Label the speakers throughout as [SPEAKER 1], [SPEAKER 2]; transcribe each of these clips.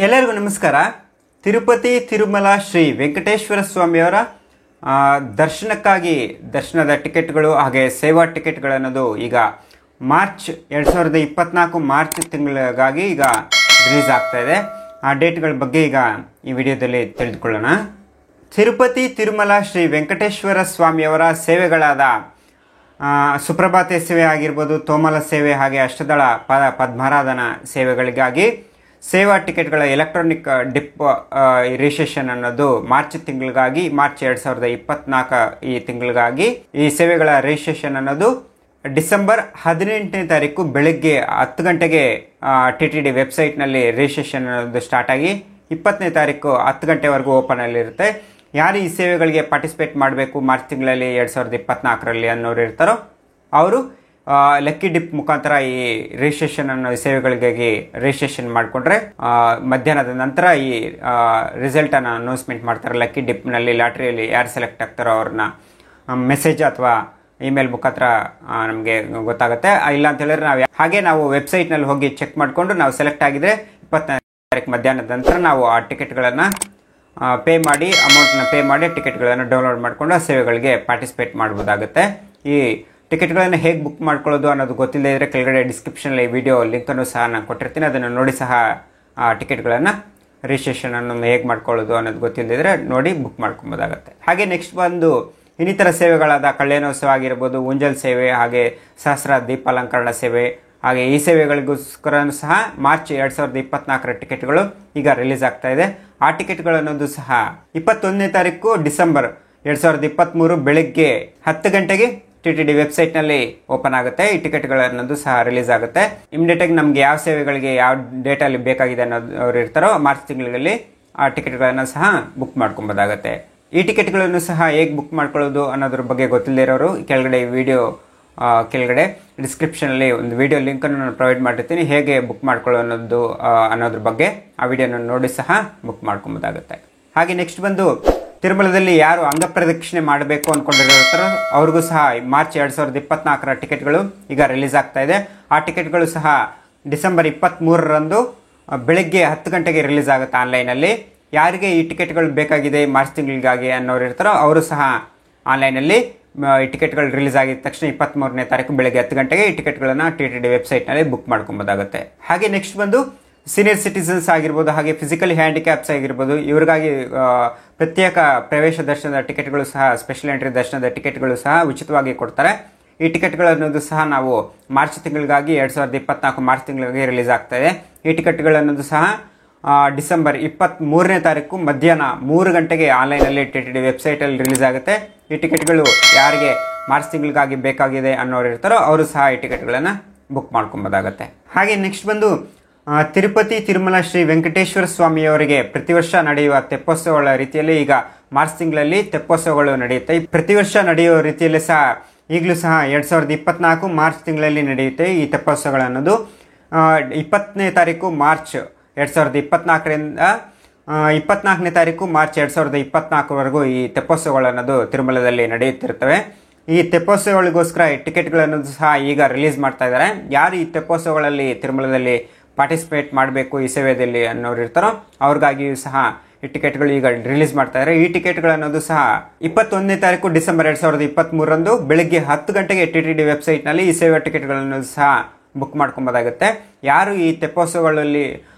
[SPEAKER 1] ಎಲ್ಲರಿಗೂ ನಮಸ್ಕಾರ. ತಿರುಪತಿ ತಿರುಮಲ ಶ್ರೀ ವೆಂಕಟೇಶ್ವರ ಸ್ವಾಮಿಯವರ ದರ್ಶನದ ಟಿಕೆಟ್ಗಳು ಹಾಗೆ ಸೇವಾ ಟಿಕೆಟ್ಗಳನ್ನೋದು ಈಗ ಮಾರ್ಚ್ 2024 ಮಾರ್ಚ್ ತಿಂಗಳಿಗಾಗಿ ಈಗ ರಿಲೀಸ್ ಆಗ್ತಾ ಇದೆ. ಆ ಡೇಟ್ಗಳ ಬಗ್ಗೆ ಈಗ ಈ ವಿಡಿಯೋದಲ್ಲಿ ತಿಳಿದುಕೊಳ್ಳೋಣ. ತಿರುಪತಿ ತಿರುಮಲ ಶ್ರೀ ವೆಂಕಟೇಶ್ವರ ಸ್ವಾಮಿಯವರ ಸೇವೆಗಳಾದ ಸುಪ್ರಭಾತೆ ಸೇವೆ ಆಗಿರ್ಬೋದು, ತೋಮಲ ಸೇವೆ ಹಾಗೆ ಅಷ್ಟದಳ ಪದ್ಮಾರಾಧನಾ ಸೇವೆಗಳಿಗಾಗಿ ಸೇವಾ ಟಿಕೆಟ್ಗಳ ಎಲೆಕ್ಟ್ರಾನಿಕ್ ಡಿಪ್ ರಿಜಿಸ್ಟ್ರೇಷನ್ ಅನ್ನೋದು ಮಾರ್ಚ್ ತಿಂಗಳಿಗಾಗಿ, ಮಾರ್ಚ್ 2024 ಈ ತಿಂಗಳಿಗಾಗಿ ಈ ಸೇವೆಗಳ ರಿಜಿಸ್ಟ್ರೇಷನ್ ಅನ್ನೋದು ಡಿಸೆಂಬರ್ 18ನೇ ತಾರೀಕು ಬೆಳಗ್ಗೆ 10 ಗಂಟೆಗೆ TTD ವೆಬ್ಸೈಟ್ನಲ್ಲಿ ರಿಜಿಸ್ಟ್ರೇಷನ್ ಅನ್ನೋದು ಸ್ಟಾರ್ಟ್ ಆಗಿ 20ನೇ ತಾರೀಕು 10 ಗಂಟೆವರೆಗೂ ಓಪನ್ ಅಲ್ಲಿರುತ್ತೆ. ಯಾರು ಈ ಸೇವೆಗಳಿಗೆ ಪಾರ್ಟಿಸಿಪೇಟ್ ಮಾಡಬೇಕು ಮಾರ್ಚ್ ತಿಂಗಳಲ್ಲಿ 2024ರಲ್ಲಿ ಅನ್ನೋರು ಇರ್ತಾರೋ ಅವರು ಲಕ್ಕಿ ಡಿಪ್ ಮುಖಾಂತರ ಈ ರಿಜಿಸ್ಟ್ರೇಷನ್ ಅನ್ನೋ ಸೇವೆಗಳಿಗಾಗಿ ರಿಜಿಸ್ಟ್ರೇಷನ್ ಮಾಡಿಕೊಂಡ್ರೆ ಮಧ್ಯಾಹ್ನದ ನಂತರ ಈ ರಿಸಲ್ಟ್ ಅನ್ನು ಅನೌನ್ಸ್ಮೆಂಟ್ ಮಾಡ್ತಾರೆ. ಲಕ್ಕಿ ಡಿಪ್ನಲ್ಲಿ ಲಾಟ್ರಿಯಲ್ಲಿ ಯಾರು ಸೆಲೆಕ್ಟ್ ಆಗ್ತಾರೋ ಅವ್ರನ್ನ ಮೆಸೇಜ್ ಅಥವಾ ಇಮೇಲ್ ಮುಖಾಂತರ ನಮಗೆ ಗೊತ್ತಾಗುತ್ತೆ. ಇಲ್ಲ ಅಂತ ಹೇಳಿದ್ರೆ ನಾವು ವೆಬ್ಸೈಟ್ನಲ್ಲಿ ಹೋಗಿ ಚೆಕ್ ಮಾಡಿಕೊಂಡು ನಾವು ಸೆಲೆಕ್ಟ್ ಆಗಿದ್ರೆ 20ನೇ ತಾರೀಕು ಮಧ್ಯಾಹ್ನದ ನಂತರ ನಾವು ಆ ಟಿಕೆಟ್ಗಳನ್ನು ಅಮೌಂಟ್ನ ಪೇ ಮಾಡಿ ಟಿಕೆಟ್ಗಳನ್ನು ಡೌನ್ಲೋಡ್ ಮಾಡಿಕೊಂಡು ಆ ಸೇವೆಗಳಿಗೆ ಪಾರ್ಟಿಸಿಪೇಟ್ ಮಾಡ್ಬೋದಾಗುತ್ತೆ. ಈ ಟಿಕೆಟ್ಗಳನ್ನು ಹೇಗೆ ಬುಕ್ ಮಾಡ್ಕೊಳ್ಳೋದು ಅನ್ನೋದು ಗೊತ್ತಿಲ್ಲದೆ ಇದ್ದರೆ ಕೆಳಗಡೆ ಡಿಸ್ಕ್ರಿಪ್ಷನಲ್ಲಿ ವಿಡಿಯೋ ಲಿಂಕನ್ನು ಸಹ ನಾನು ಕೊಟ್ಟಿರ್ತೀನಿ. ಅದನ್ನು ನೋಡಿ ಸಹ ಆ ಟಿಕೆಟ್ಗಳನ್ನು ರಿಜಿಸ್ಟ್ರೇಷನ್ ಅನ್ನು ಹೇಗೆ ಮಾಡ್ಕೊಳ್ಳೋದು ಅನ್ನೋದು ಗೊತ್ತಿಲ್ಲದಿದ್ದರೆ ನೋಡಿ ಬುಕ್ ಮಾಡ್ಕೊಬೋದಾಗುತ್ತೆ. ಹಾಗೆ ನೆಕ್ಸ್ಟ್ ಬಂದು ಇನ್ನಿತರ ಸೇವೆಗಳಾದ ಕಲ್ಯಾಣೋತ್ಸವ ಆಗಿರ್ಬೋದು, ಉಂಜಲ್ ಸೇವೆ ಹಾಗೆ ಸಹಸ್ರ ದೀಪಾಲಂಕರಣ ಸೇವೆ ಹಾಗೆ ಈ ಸೇವೆಗಳಿಗೋಸ್ಕರ ಸಹ ಮಾರ್ಚ್ 2024 ಟಿಕೆಟ್ಗಳು ಈಗ ರಿಲೀಸ್ ಆಗ್ತಾ ಇದೆ. ಆ ಟಿಕೆಟ್ಗಳನ್ನೋದು ಸಹ 21ನೇ ತಾರೀಕು ಡಿಸೆಂಬರ್ 2023 ಬೆಳಗ್ಗೆ 10 ಗಂಟೆಗೆ TTD ವೆಬ್ಸೈಟ್ನಲ್ಲಿ ಓಪನ್ ಆಗುತ್ತೆ. ಈ ಟಿಕೆಟ್ಗಳನ್ನೋದು ಸಹ ರಿಲೀಸ್ ಆಗುತ್ತೆ. ಇಮಿಡಿಯೇಟಾಗಿ ನಮಗೆ ಯಾವ ಸೇವೆಗಳಿಗೆ ಯಾವ ಡೇಟಲ್ಲಿ ಬೇಕಾಗಿದೆ ಅನ್ನೋರು ಇರ್ತಾರೋ ಮಾರ್ಚ್ ತಿಂಗಳಲ್ಲಿ ಆ ಟಿಕೆಟ್ಗಳನ್ನು ಸಹ ಬುಕ್ ಮಾಡ್ಕೊಬೋದಾಗುತ್ತೆ. ಈ ಟಿಕೆಟ್ಗಳನ್ನು ಸಹ ಹೇಗೆ ಬುಕ್ ಮಾಡ್ಕೊಳ್ಳೋದು ಅನ್ನೋದ್ರ ಬಗ್ಗೆ ಗೊತ್ತಿಲ್ಲದೆ ಇರೋರು ಕೆಳಗಡೆ ವಿಡಿಯೋ ಕೆಳಗಡೆ ಡಿಸ್ಕ್ರಿಪ್ಷನಲ್ಲಿ ಒಂದು ವಿಡಿಯೋ ಲಿಂಕನ್ನು ನಾನು ಪ್ರೊವೈಡ್ ಮಾಡಿರ್ತೀನಿ. ಹೇಗೆ ಬುಕ್ ಮಾಡ್ಕೊಳ್ಳೋ ಅನ್ನೋದ್ರ ಬಗ್ಗೆ ಆ ವಿಡಿಯೋನ ನೋಡಿ ಸಹ ಬುಕ್ ಮಾಡ್ಕೊಬೋದಾಗುತ್ತೆ. ಹಾಗೆ ನೆಕ್ಸ್ಟ್ ಬಂದು ತಿರುಮಲದಲ್ಲಿ ಯಾರು ಅಂಗಪ್ರದಕ್ಷಿಣೆ ಮಾಡಬೇಕು ಅಂದ್ಕೊಂಡಿರ್ತಾರೋ ಅವ್ರಿಗೂ ಸಹ ಮಾರ್ಚ್ 2024 ಟಿಕೆಟ್ಗಳು ಈಗ ರಿಲೀಸ್ ಆಗ್ತಾ ಇದೆ. ಆ ಟಿಕೆಟ್ಗಳು ಸಹ ಡಿಸೆಂಬರ್ 23ರಂದು ಬೆಳಗ್ಗೆ 10 ಗಂಟೆಗೆ ರಿಲೀಸ್ ಆಗುತ್ತೆ ಆನ್ಲೈನಲ್ಲಿ. ಯಾರಿಗೆ ಈ ಟಿಕೆಟ್ಗಳು ಬೇಕಾಗಿದೆ ಮಾರ್ಚ್ ತಿಂಗಳಿಗಾಗಿ ಅನ್ನೋರು ಇರ್ತಾರೋ ಅವರು ಸಹ ಆನ್ಲೈನಲ್ಲಿ ಈ ಟಿಕೆಟ್ಗಳು ರಿಲೀಸ್ ಆಗಿದ ತಕ್ಷಣ 23ನೇ ತಾರೀಕು ಬೆಳಗ್ಗೆ 10 ಗಂಟೆಗೆ ಈ ಟಿಕೆಟ್ಗಳನ್ನು TTD ವೆಬ್ಸೈಟ್ನಲ್ಲಿ ಬುಕ್ ಮಾಡ್ಕೊಬೋದಾಗುತ್ತೆ. ಹಾಗೆ ನೆಕ್ಸ್ಟ್ ಬಂದು ಸೀನಿಯರ್ ಸಿಟಿಸನ್ಸ್ ಆಗಿರ್ಬೋದು ಹಾಗೆ ಫಿಸಿಕಲಿ ಹ್ಯಾಂಡಿಕ್ಯಾಪ್ಸ್ ಆಗಿರ್ಬೋದು ಇವರಿಗಾಗಿ ಪ್ರತ್ಯೇಕ ಪ್ರವೇಶ ದರ್ಶನದ ಟಿಕೆಟ್ಗಳು ಸಹ ಸ್ಪೆಷಲ್ ಎಂಟ್ರಿ ದರ್ಶನದ ಟಿಕೆಟ್ಗಳು ಸಹ ಉಚಿತವಾಗಿ ಕೊಡ್ತಾರೆ. ಈ ಟಿಕೆಟ್ಗಳನ್ನೋದು ಸಹ ನಾವು ಮಾರ್ಚ್ ತಿಂಗಳಿಗಾಗಿ 2024 ಮಾರ್ಚ್ ತಿಂಗಳಿಗಾಗಿ ರಿಲೀಸ್ ಆಗ್ತಾ ಇದೆ. ಈ ಟಿಕೆಟ್ಗಳನ್ನೋದು ಸಹ ಡಿಸೆಂಬರ್ 23ನೇ ತಾರೀಕು ಮಧ್ಯಾಹ್ನ 3 ಗಂಟೆಗೆ ಆನ್ಲೈನಲ್ಲಿ TTD ವೆಬ್ಸೈಟಲ್ಲಿ ರಿಲೀಸ್ ಆಗುತ್ತೆ. ಈ ಟಿಕೆಟ್ಗಳು ಯಾರಿಗೆ ಮಾರ್ಚ್ ತಿಂಗಳಿಗಾಗಿ ಬೇಕಾಗಿದೆ ಅನ್ನೋರು ಇರ್ತಾರೋ ಅವರು ಸಹ ಈ ಟಿಕೆಟ್ಗಳನ್ನು ಬುಕ್ ಮಾಡ್ಕೊಬೋದಾಗುತ್ತೆ. ಹಾಗೆ ನೆಕ್ಸ್ಟ್ ಬಂದು ತಿರುಪತಿ ತಿರುಮಲ ಶ್ರೀ ವೆಂಕಟೇಶ್ವರ ಸ್ವಾಮಿಯವರಿಗೆ ಪ್ರತಿ ವರ್ಷ ನಡೆಯುವ ತೆಪ್ಪೋತ್ಸವಗಳ ರೀತಿಯಲ್ಲಿ ಈಗ ಮಾರ್ಚ್ ತಿಂಗಳಲ್ಲಿ ತೆಪ್ಪೋತ್ಸವಗಳು ನಡೆಯುತ್ತೆ. ಪ್ರತಿ ವರ್ಷ ನಡೆಯುವ ರೀತಿಯಲ್ಲಿ ಸಹ ಈಗಲೂ ಸಹ 2024 ಮಾರ್ಚ್ ತಿಂಗಳಲ್ಲಿ ನಡೆಯುತ್ತೆ. ಈ ತೆಪ್ಪೋತ್ಸವಗಳನ್ನೋದು 20ನೇ ತಾರೀಕು ಮಾರ್ಚ್ 2024ರಿಂದ 24ನೇ ತಾರೀಕು ಮಾರ್ಚ್ 2024ವರೆಗೂ ಈ ತೆಪ್ಪೋತ್ಸವಗಳನ್ನೋದು ತಿರುಮಲದಲ್ಲಿ ನಡೆಯುತ್ತಿರ್ತವೆ. ಈ ತೆಪ್ಪೋತ್ಸವಗಳಿಗೋಸ್ಕರ ಈ ಟಿಕೆಟ್ಗಳನ್ನೋದು ಸಹ ಈಗ ರಿಲೀಸ್ ಮಾಡ್ತಾ ಇದ್ದಾರೆ. ಯಾರು ಈ ತೆಪ್ಪೋತ್ಸವಗಳಲ್ಲಿ ತಿರುಮಲದಲ್ಲಿ ಪಾರ್ಟಿಸಿಪೇಟ್ ಮಾಡಬೇಕು ಈ ಸೇವೆಯಲ್ಲಿ ಅನ್ನೋರು ಇರ್ತಾರೋ ಅವ್ರಿಗಾಗಿಯೂ ಸಹ ಈ ಟಿಕೆಟ್ಗಳು ಈಗ ರಿಲೀಸ್ ಮಾಡ್ತಾ ಇದ್ದಾರೆ. ಈ ಟಿಕೆಟ್ಗಳನ್ನೋದು ಸಹ 21ನೇ ತಾರೀಕು ಡಿಸೆಂಬರ್ 2023ರಂದು ಬೆಳಗ್ಗೆ 10 ಗಂಟೆಗೆ TTD ವೆಬ್ಸೈಟ್ನಲ್ಲಿ ಈ ಸೇವೆ ಟಿಕೆಟ್ಗಳನ್ನು ಸಹ ಬುಕ್ ಮಾಡ್ಕೊಬೋದಾಗುತ್ತೆ. ಯಾರು ಈ ತೆಪ್ಪೋತ್ಸವಗಳಲ್ಲಿ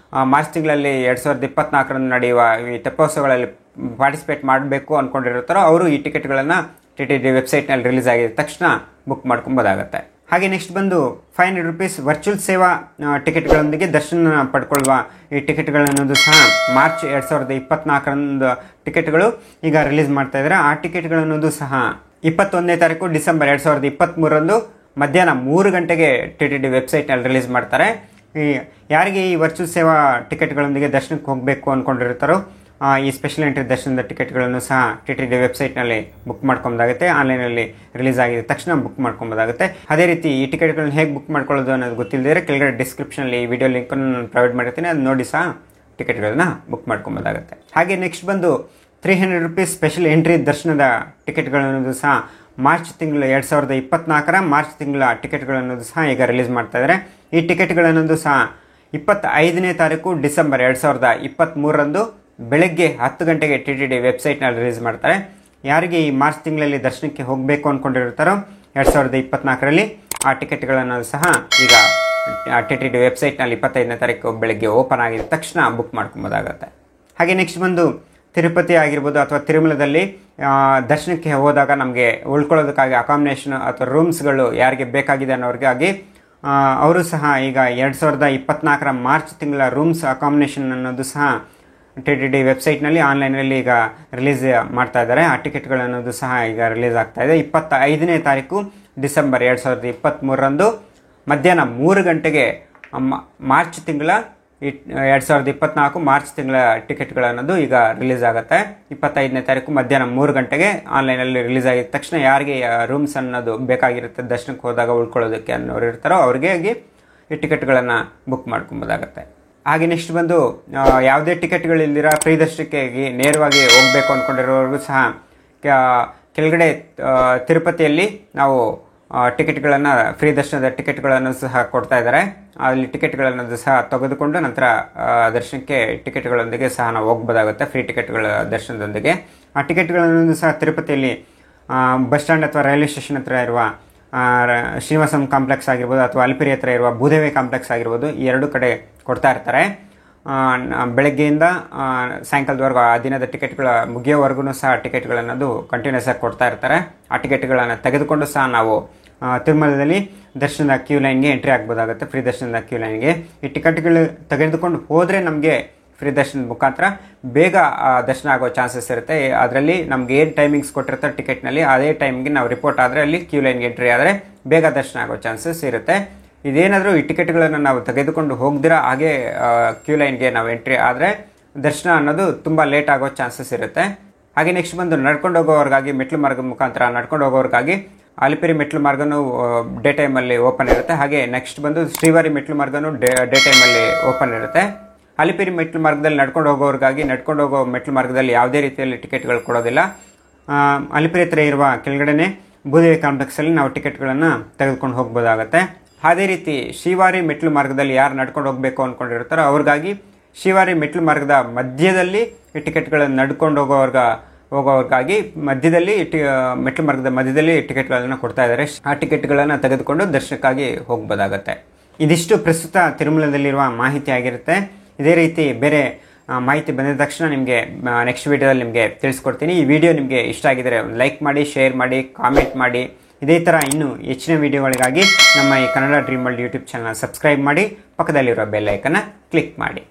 [SPEAKER 1] ಮಾರ್ಚ್ ತಿಂಗಳಲ್ಲಿ 2024ರಂದು ನಡೆಯುವ ಈ ತೆಪ್ಪೋತ್ಸವಗಳಲ್ಲಿ ಪಾರ್ಟಿಸಿಪೇಟ್ ಮಾಡಬೇಕು ಅಂದ್ಕೊಂಡಿರ್ತಾರೋ ಅವರು ಈ ಟಿಕೆಟ್ಗಳನ್ನು TTD ವೆಬ್ಸೈಟ್ನಲ್ಲಿ ರಿಲೀಸ್ ಆಗಿದ ತಕ್ಷಣ ಬುಕ್ ಮಾಡ್ಕೊಬೋದಾಗುತ್ತೆ. ಹಾಗೆ ನೆಕ್ಸ್ಟ್ ಬಂದು 500 ರೂಪೀಸ್ ವರ್ಚುವಲ್ ಸೇವಾ ಟಿಕೆಟ್ಗಳೊಂದಿಗೆ ದರ್ಶನ ಪಡ್ಕೊಳ್ಳುವ ಈ ಟಿಕೆಟ್ಗಳನ್ನೋದು ಸಹ ಮಾರ್ಚ್ 2024ರಂದು ಟಿಕೆಟ್ಗಳು ಈಗ ರಿಲೀಸ್ ಮಾಡ್ತಾ ಇದ್ದಾರೆ. ಆ ಟಿಕೆಟ್ಗಳನ್ನೋದು ಸಹ 21ನೇ ತಾರೀಕು ಡಿಸೆಂಬರ್ 2023ರಂದು ಮಧ್ಯಾಹ್ನ 3 ಗಂಟೆಗೆ TTD ವೆಬ್ಸೈಟ್ನಲ್ಲಿ ರಿಲೀಸ್ ಮಾಡ್ತಾರೆ. ಯಾರಿಗೆ ಈ ವರ್ಚುವಲ್ ಸೇವಾ ಟಿಕೆಟ್ಗಳೊಂದಿಗೆ ದರ್ಶನಕ್ಕೆ ಹೋಗಬೇಕು ಅಂದ್ಕೊಂಡಿರ್ತಾರೋ ಈ ಸ್ಪೆಷಲ್ ಎಂಟ್ರಿ ದರ್ಶನದ ಟಿಕೆಟ್ಗಳನ್ನು ಸಹ TTD ವೆಬ್ಸೈಟ್ನಲ್ಲಿ ಬುಕ್ ಮಾಡ್ಕೊಬೋದಾಗುತ್ತೆ. ಆನ್ಲೈನಲ್ಲಿ ರಿಲೀಸ್ ಆಗಿದ ತಕ್ಷಣ ಬುಕ್ ಮಾಡ್ಕೊಬೋದಾಗುತ್ತೆ. ಅದೇ ರೀತಿ ಈ ಟಿಕೆಟ್ಗಳನ್ನ ಹೇಗೆ ಬುಕ್ ಮಾಡ್ಕೊಳ್ಳೋದು ಅನ್ನೋದು ಗೊತ್ತಿಲ್ಲದಿದ್ರೆ ಕೆಳಗಡೆ ಡಿಸ್ಕ್ರಿಪ್ಷನಲ್ಲಿ ಈ ವಿಡಿಯೋ ಲಿಂಕನ್ನು ನಾನು ಪ್ರೊವೈಡ್ ಮಾಡಿರ್ತೀನಿ. ಅದು ನೋಡಿ ಸಹ ಟಿಕೆಟ್ಗಳನ್ನ ಬುಕ್ ಮಾಡ್ಕೊಬೋದಾಗುತ್ತೆ. ಹಾಗೆ ನೆಕ್ಸ್ಟ್ ಬಂದು 300 ರೂಪೀಸ್ ಸ್ಪೆಷಲ್ ಎಂಟ್ರಿ ದರ್ಶನದ ಟಿಕೆಟ್ಗಳನ್ನೋದು ಸಹ ಮಾರ್ಚ್ ತಿಂಗಳು 2024 ಮಾರ್ಚ್ ತಿಂಗಳ ಟಿಕೆಟ್ಗಳನ್ನೋದು ಸಹ ಈಗ ರಿಲೀಸ್ ಮಾಡ್ತಾ ಇದ್ದಾರೆ. ಈ ಟಿಕೆಟ್ಗಳನ್ನೋದು ಸಹ 25ನೇ ತಾರೀಕು ಡಿಸೆಂಬರ್ 2023ರಂದು ಬೆಳಗ್ಗೆ 10 ಗಂಟೆಗೆ TTD ವೆಬ್ಸೈಟ್ನಲ್ಲಿ ರಿಲೀಸ್ ಮಾಡ್ತಾರೆ. ಯಾರಿಗೆ ಈ ಮಾರ್ಚ್ ತಿಂಗಳಲ್ಲಿ ದರ್ಶನಕ್ಕೆ ಹೋಗಬೇಕು ಅಂದ್ಕೊಂಡಿರ್ತಾರೋ 2024ರಲ್ಲಿ ಆ ಟಿಕೆಟ್ಗಳನ್ನು ಸಹ ಈಗ TTD ವೆಬ್ಸೈಟ್ನಲ್ಲಿ 25ನೇ ತಾರೀಕು ಬೆಳಗ್ಗೆ ಓಪನ್ ಆಗಿದ ತಕ್ಷಣ ಬುಕ್ ಮಾಡ್ಕೊಬೋದಾಗತ್ತೆ. ಹಾಗೆ ನೆಕ್ಸ್ಟ್ ಬಂದು ತಿರುಪತಿ ಆಗಿರ್ಬೋದು ಅಥವಾ ತಿರುಮಲದಲ್ಲಿ ದರ್ಶನಕ್ಕೆ ಹೋದಾಗ ನಮಗೆ ಉಳ್ಕೊಳ್ಳೋದಕ್ಕಾಗಿ ಅಕಾಮಿಡೇಷನ್ ಅಥವಾ ರೂಮ್ಸ್ಗಳು ಯಾರಿಗೆ ಬೇಕಾಗಿದೆ ಅನ್ನೋರಿಗಾಗಿ ಅವರು ಸಹ ಈಗ 2024ರ ಮಾರ್ಚ್ ತಿಂಗಳ ರೂಮ್ಸ್ ಅಕಾಮಿಡೇಷನ್ ಅನ್ನೋದು ಸಹ TTD ವೆಬ್ಸೈಟ್ನಲ್ಲಿ ಆನ್ಲೈನಲ್ಲಿ ಈಗ ರಿಲೀಸ್ ಮಾಡ್ತಾ ಇದ್ದಾರೆ. ಆ ಟಿಕೆಟ್ಗಳು ಅನ್ನೋದು ಸಹ ಈಗ ರಿಲೀಸ್ ಆಗ್ತಾ ಇದೆ. 25ನೇ ತಾರೀಕು ಡಿಸೆಂಬರ್ 2023ರಂದು ಮಧ್ಯಾಹ್ನ 3 ಗಂಟೆಗೆ ಮಾರ್ಚ್ ತಿಂಗಳ 2024 ಮಾರ್ಚ್ ತಿಂಗಳ ಟಿಕೆಟ್ಗಳು ಅನ್ನೋದು ಈಗ ರಿಲೀಸ್ ಆಗುತ್ತೆ. 25ನೇ ತಾರೀಕು ಮಧ್ಯಾಹ್ನ 3 ಗಂಟೆಗೆ ಆನ್ಲೈನಲ್ಲಿ ರಿಲೀಸ್ ಆಗಿದ ತಕ್ಷಣ ಯಾರಿಗೆ ರೂಮ್ಸ್ ಅನ್ನೋದು ಬೇಕಾಗಿರುತ್ತೆ ದರ್ಶನಕ್ಕೆ ಹೋದಾಗ ಉಳ್ಕೊಳ್ಳೋದಕ್ಕೆ ಅನ್ನೋರು ಇರ್ತಾರೋ ಅವ್ರಿಗೆ ಈ ಟಿಕೆಟ್ಗಳನ್ನು ಬುಕ್ ಮಾಡ್ಕೊಬೋದಾಗತ್ತೆ. ಹಾಗೆ ನೆಕ್ಸ್ಟ್ ಬಂದು ಯಾವುದೇ ಟಿಕೆಟ್ಗಳಿಲ್ದಿರ ಫ್ರೀ ದರ್ಶನಕ್ಕೆ ನೇರವಾಗಿ ಹೋಗಬೇಕು ಅಂದ್ಕೊಂಡಿರೋರಿಗೂ ಸಹ ಕೆಳಗಡೆ ತಿರುಪತಿಯಲ್ಲಿ ನಾವು ಟಿಕೆಟ್ಗಳನ್ನು ಫ್ರೀ ದರ್ಶನದ ಟಿಕೆಟ್ಗಳನ್ನು ಸಹ ಕೊಡ್ತಾ ಇದ್ದಾರೆ. ಅಲ್ಲಿ ಟಿಕೆಟ್ಗಳನ್ನು ಸಹ ತೆಗೆದುಕೊಂಡು ನಂತರ ದರ್ಶನಕ್ಕೆ ಟಿಕೆಟ್ಗಳೊಂದಿಗೆ ಸಹ ನಾವು ಹೋಗ್ಬೋದಾಗುತ್ತೆ ಫ್ರೀ ಟಿಕೆಟ್ಗಳ ದರ್ಶನದೊಂದಿಗೆ. ಆ ಟಿಕೆಟ್ಗಳನ್ನು ಸಹ ತಿರುಪತಿಯಲ್ಲಿ ಬಸ್ ಸ್ಟ್ಯಾಂಡ್ ಅಥವಾ ರೈಲ್ವೆ ಸ್ಟೇಷನ್ ಹತ್ರ ಇರುವ ಶ್ರೀನಿವಾಸಂ ಕಾಂಪ್ಲೆಕ್ಸ್ ಆಗಿರ್ಬೋದು ಅಥವಾ ಅಲಿಪಿರಿ ಹತ್ರ ಇರುವ ಭೂದೇವಿ ಕಾಂಪ್ಲೆಕ್ಸ್ ಆಗಿರ್ಬೋದು ಈ ಎರಡು ಕಡೆ ಕೊಡ್ತಾ ಇರ್ತಾರೆ. ಬೆಳಗ್ಗೆಯಿಂದ ಸಾಯಂಕಾಲದವರೆಗೂ ಆ ದಿನದ ಟಿಕೆಟ್ಗಳ ಮುಗಿಯೋವರೆಗೂ ಸಹ ಟಿಕೆಟ್ಗಳನ್ನದು ಕಂಟಿನ್ಯೂಸ್ ಆಗಿ ಕೊಡ್ತಾ ಇರ್ತಾರೆ. ಆ ಟಿಕೆಟ್ಗಳನ್ನು ತೆಗೆದುಕೊಂಡು ಸಹ ನಾವು ತಿರುಮಲದಲ್ಲಿ ದರ್ಶನದ ಕ್ಯೂ ಲೈನ್ಗೆ ಎಂಟ್ರಿ ಆಗ್ಬೋದಾಗುತ್ತೆ, ಫ್ರೀ ದರ್ಶನದ ಕ್ಯೂ ಲೈನ್ಗೆ. ಈ ಟಿಕೆಟ್ಗಳು ತೆಗೆದುಕೊಂಡು ಹೋದರೆ ನಮಗೆ ಫ್ರೀ ದರ್ಶನದ ಮುಖಾಂತರ ಬೇಗ ದರ್ಶನ ಆಗೋ ಚಾನ್ಸಸ್ ಇರುತ್ತೆ. ಅದರಲ್ಲಿ ನಮ್ಗೆ ಏನು ಟೈಮಿಂಗ್ಸ್ ಕೊಟ್ಟಿರ್ತಾರೆ ಟಿಕೆಟ್ನಲ್ಲಿ ಅದೇ ಟೈಮ್ಗೆ ನಾವು ರಿಪೋರ್ಟ್ ಆದರೆ ಅಲ್ಲಿ ಕ್ಯೂ ಲೈನ್ಗೆ ಎಂಟ್ರಿ ಆದರೆ ಬೇಗ ದರ್ಶನ ಆಗೋ ಚಾನ್ಸಸ್ ಇರುತ್ತೆ. ಇದೇನಾದರೂ ಈ ಟಿಕೆಟ್ಗಳನ್ನು ನಾವು ತೆಗೆದುಕೊಂಡು ಹೋಗದಿರ ಹಾಗೆ ಕ್ಯೂ ಲೈನ್ಗೆ ನಾವು ಎಂಟ್ರಿ ಆದರೆ ದರ್ಶನ ಅನ್ನೋದು ತುಂಬ ಲೇಟ್ ಆಗೋ ಚಾನ್ಸಸ್ ಇರುತ್ತೆ. ಹಾಗೆ ನೆಕ್ಸ್ಟ್ ಬಂದು ನಡ್ಕೊಂಡು ಹೋಗೋವ್ರಿಗಾಗಿ ಮೆಟ್ಲು ಮಾರ್ಗದ ಮುಖಾಂತರ ನಡ್ಕೊಂಡು ಹೋಗೋವ್ರಿಗಾಗಿ ಅಲಿಪಿರಿ ಮೆಟ್ಲು ಮಾರ್ಗನೂ ಡೇ ಟೈಮಲ್ಲಿ ಓಪನ್ ಇರುತ್ತೆ. ಹಾಗೆ ನೆಕ್ಸ್ಟ್ ಬಂದು ಶ್ರೀವಾರಿ ಮೆಟ್ಲು ಮಾರ್ಗನೂ ಡೇ ಟೈಮಲ್ಲಿ ಓಪನ್ ಇರುತ್ತೆ. ಅಲಿಪಿರಿ ಮೆಟ್ಲು ಮಾರ್ಗದಲ್ಲಿ ನಡ್ಕೊಂಡು ಹೋಗೋವ್ರಿಗಾಗಿ ನಡ್ಕೊಂಡು ಹೋಗೋ ಮೆಟ್ಲು ಮಾರ್ಗದಲ್ಲಿ ಯಾವುದೇ ರೀತಿಯಲ್ಲಿ ಟಿಕೆಟ್ಗಳು ಕೊಡೋದಿಲ್ಲ. ಅಲಿಪಿರಿ ಹತ್ರ ಇರುವ ಕೆಳಗಡೆನೆ ಭೂದೇವಿ ಕಾಂಪ್ಲೆಕ್ಸಲ್ಲಿ ನಾವು ಟಿಕೆಟ್ಗಳನ್ನು ತೆಗೆದುಕೊಂಡು ಹೋಗ್ಬೋದಾಗತ್ತೆ. ಅದೇ ರೀತಿ ಶ್ರೀವಾರಿ ಮೆಟ್ಲು ಮಾರ್ಗದಲ್ಲಿ ಯಾರು ನಡ್ಕೊಂಡು ಹೋಗಬೇಕು ಅಂದ್ಕೊಂಡಿರ್ತಾರೋ ಅವ್ರಿಗಾಗಿ ಶ್ರೀವಾರಿ ಮೆಟ್ಲು ಮಾರ್ಗದ ಮಧ್ಯದಲ್ಲಿ ಈ ಟಿಕೆಟ್ಗಳನ್ನು ನಡ್ಕೊಂಡು ಹೋಗೋವ್ರಿಗಾಗಿ ಮಧ್ಯದಲ್ಲಿ ಮೆಟ್ಲು ಮಾರ್ಗದ ಮಧ್ಯದಲ್ಲಿ ಟಿಕೆಟ್ಗಳನ್ನು ಕೊಡ್ತಾ ಇದ್ದಾರೆ. ಆ ಟಿಕೆಟ್ಗಳನ್ನು ತೆಗೆದುಕೊಂಡು ದರ್ಶನಕ್ಕಾಗಿ ಹೋಗ್ಬೋದಾಗತ್ತೆ. ಇದಿಷ್ಟು ಪ್ರಸ್ತುತ ತಿರುಮಲದಲ್ಲಿರುವ ಮಾಹಿತಿ ಆಗಿರುತ್ತೆ. ಇದೇ ರೀತಿ ಬೇರೆ ಮಾಹಿತಿ ಬಂದಿದ ತಕ್ಷಣ ನಿಮಗೆ ನೆಕ್ಸ್ಟ್ ವಿಡಿಯೋದಲ್ಲಿ ನಿಮಗೆ ತಿಳಿಸ್ಕೊಡ್ತೀನಿ. ಈ ವಿಡಿಯೋ ನಿಮಗೆ ಇಷ್ಟ ಆಗಿದರೆ ಲೈಕ್ ಮಾಡಿ, ಶೇರ್ ಮಾಡಿ, ಕಾಮೆಂಟ್ ಮಾಡಿ. ಇದೇ ಥರ ಇನ್ನೂ ಹೆಚ್ಚಿನ ವಿಡಿಯೋಗಳಿಗಾಗಿ ನಮ್ಮ ಈ Kannada dream world YouTube channel subscribe ಮಾಡಿ, ಪಕ್ಕದಲ್ಲಿರೋ ಬೆಲ್ ಐಕನ್ನ ಕ್ಲಿಕ್ ಮಾಡಿ.